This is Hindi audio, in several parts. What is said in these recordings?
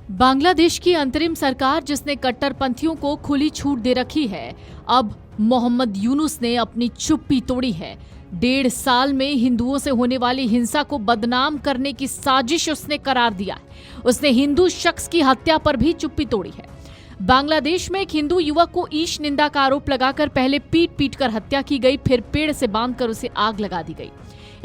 बांग्लादेश की अंतरिम सरकार जिसने कट्टरपंथियों को खुली छूट दे रखी है, अब मोहम्मद यूनुस ने अपनी चुप्पी तोड़ी है। 1.5 साल में हिंदुओं से होने वाली हिंसा को बदनाम करने की साजिश उसने करार दिया है। उसने हिंदू शख्स की हत्या पर भी चुप्पी तोड़ी है। बांग्लादेश में एक हिंदू युवक को ईश निंदा का आरोप लगाकर पहले पीट पीट कर हत्या की गई, फिर पेड़ से बांधकर उसे आग लगा दी गई।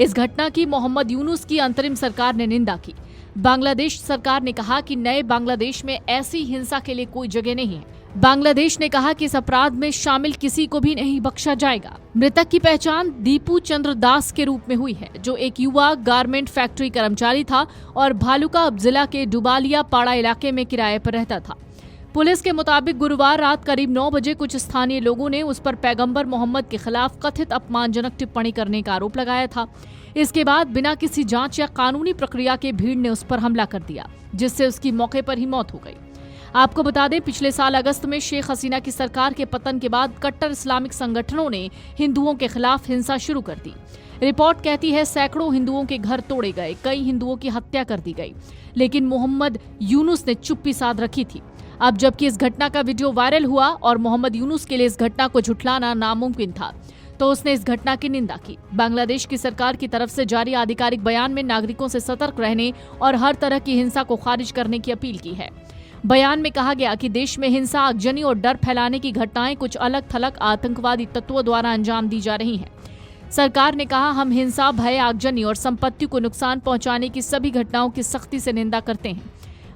इस घटना की मोहम्मद यूनुस की अंतरिम सरकार ने निंदा की। बांग्लादेश सरकार ने कहा कि नए बांग्लादेश में ऐसी हिंसा के लिए कोई जगह नहीं है। बांग्लादेश ने कहा कि इस अपराध में शामिल किसी को भी नहीं बख्शा जाएगा। मृतक की पहचान दीपू चंद्र दास के रूप में हुई है, जो एक युवा गारमेंट फैक्ट्री कर्मचारी था और भालुका जिला के डुबालिया पाड़ा इलाके में किराए पर रहता था। पुलिस के मुताबिक गुरुवार रात करीब 9 बजे कुछ स्थानीय लोगों ने उस पर पैगंबर मोहम्मद के खिलाफ कथित अपमानजनक टिप्पणी करने का आरोप लगाया था। इसके बाद बिना किसी जांच या कानूनी प्रक्रिया के भीड़ ने उस पर हमला कर दिया, जिससे उसकी मौके पर ही मौत हो गई। आपको बता दें, पिछले साल अगस्त में शेख हसीना की सरकार के पतन के बाद कट्टर इस्लामिक संगठनों ने हिंदुओं के खिलाफ हिंसा शुरू कर दी। रिपोर्ट कहती है सैकड़ों हिंदुओं के घर तोड़े गए, कई हिंदुओं की हत्या कर दी गई, लेकिन मोहम्मद यूनुस ने चुप्पी साध रखी थी। अब जबकि इस घटना का वीडियो वायरल हुआ और मोहम्मद यूनुस के लिए इस घटना को झुठलाना नामुमकिन था, तो उसने इस घटना की निंदा की। बांग्लादेश की सरकार की तरफ से जारी आधिकारिक बयान में नागरिकों से सतर्क रहने और हर तरह की हिंसा को खारिज करने की अपील की है। बयान में कहा गया कि देश में हिंसा, आगजनी और डर फैलाने की घटनाएं कुछ अलग थलग आतंकवादी तत्वों द्वारा अंजाम दी जा रही हैं। सरकार ने कहा, हम हिंसा, भय, आगजनी और संपत्ति को नुकसान पहुंचाने की सभी घटनाओं की सख्ती से निंदा करते हैं।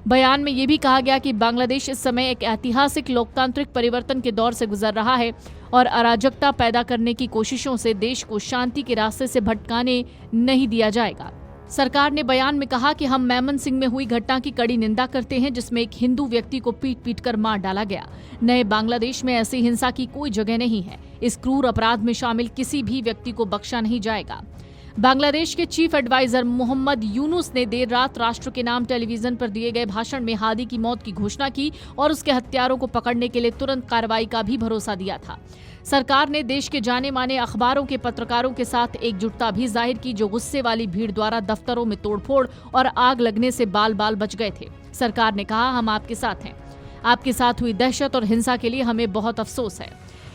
बयान में ये भी कहा गया कि बांग्लादेश इस समय एक ऐतिहासिक लोकतांत्रिक परिवर्तन के दौर से गुजर रहा है और अराजकता पैदा करने की कोशिशों से देश को शांति के रास्ते से भटकाने नहीं दिया जाएगा। सरकार ने बयान में कहा कि हम मेमन सिंह में हुई घटना की कड़ी निंदा करते हैं, जिसमें एक हिंदू व्यक्ति को पीट पीट कर मार डाला गया। नए बांग्लादेश में ऐसी हिंसा की कोई जगह नहीं है। इस क्रूर अपराध में शामिल किसी भी व्यक्ति को बख्शा नहीं जाएगा। बांग्लादेश के चीफ एडवाइजर मोहम्मद यूनुस ने देर रात राष्ट्र के नाम टेलीविजन पर दिए गए भाषण में हादी की मौत की घोषणा की और उसके हत्यारों को पकड़ने के लिए तुरंत कार्रवाई का भी भरोसा दिया था। सरकार ने देश के जाने माने अखबारों के पत्रकारों के साथ एकजुटता भी जाहिर की, जो गुस्से वाली भीड़ द्वारा दफ्तरों में तोड़फोड़ और आग लगने से बाल बाल बच गए थे। सरकार ने कहा, हम आपके साथ हैं। आपके साथ हुई दहशत और हिंसा के लिए हमें बहुत अफसोस है।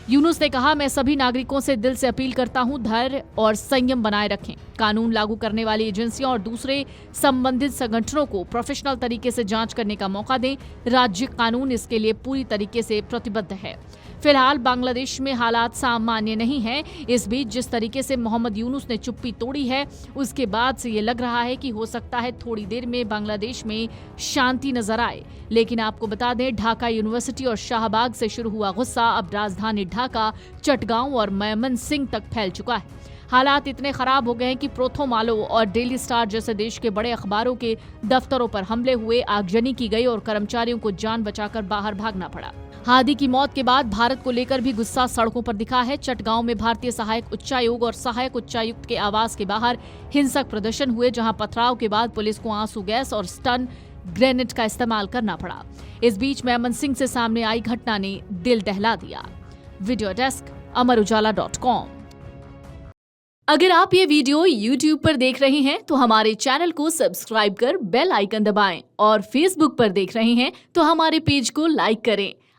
यूनुस ने कहा, मैं सभी नागरिकों से दिल से अपील करता हूं, धैर्य और संयम बनाए रखें। कानून लागू करने वाली एजेंसियों और दूसरे संबंधित संगठनों को प्रोफेशनल तरीके से जांच करने का मौका दें। राज्य कानून इसके लिए पूरी तरीके से प्रतिबद्ध है। फिलहाल बांग्लादेश में हालात सामान्य नहीं हैं। इस बीच जिस तरीके से मोहम्मद यूनुस ने चुप्पी तोड़ी है, उसके बाद से ये लग रहा है कि हो सकता है थोड़ी देर में बांग्लादेश में शांति नजर आए। लेकिन आपको बता दें, ढाका यूनिवर्सिटी और शाहबाग से शुरू हुआ गुस्सा अब राजधानी ढाका, चटगांव और मेमन सिंह तक फैल चुका है। हालात इतने खराब हो गए हैं कि प्रोथोमालो और डेली स्टार जैसे देश के बड़े अखबारों के दफ्तरों पर हमले हुए, आगजनी की गई और कर्मचारियों को जान बचाकर बाहर भागना पड़ा। हादी की मौत के बाद भारत को लेकर भी गुस्सा सड़कों पर दिखा है। चटगांव में भारतीय सहायक उच्चायोग और सहायक उच्चायुक्त के आवास के बाहर हिंसक प्रदर्शन हुए, जहां पथराव के बाद पुलिस को आंसू गैस और स्टन ग्रेनेड का इस्तेमाल करना पड़ा। इस बीच मेमन सिंह से सामने आई घटना ने दिल दहला दिया। Video desk, amarujala.com। अगर आप ये वीडियो YouTube पर देख रहे हैं तो हमारे चैनल को सब्सक्राइब कर बेल आइकन दबाएं और Facebook पर देख रहे हैं तो हमारे पेज को लाइक करें।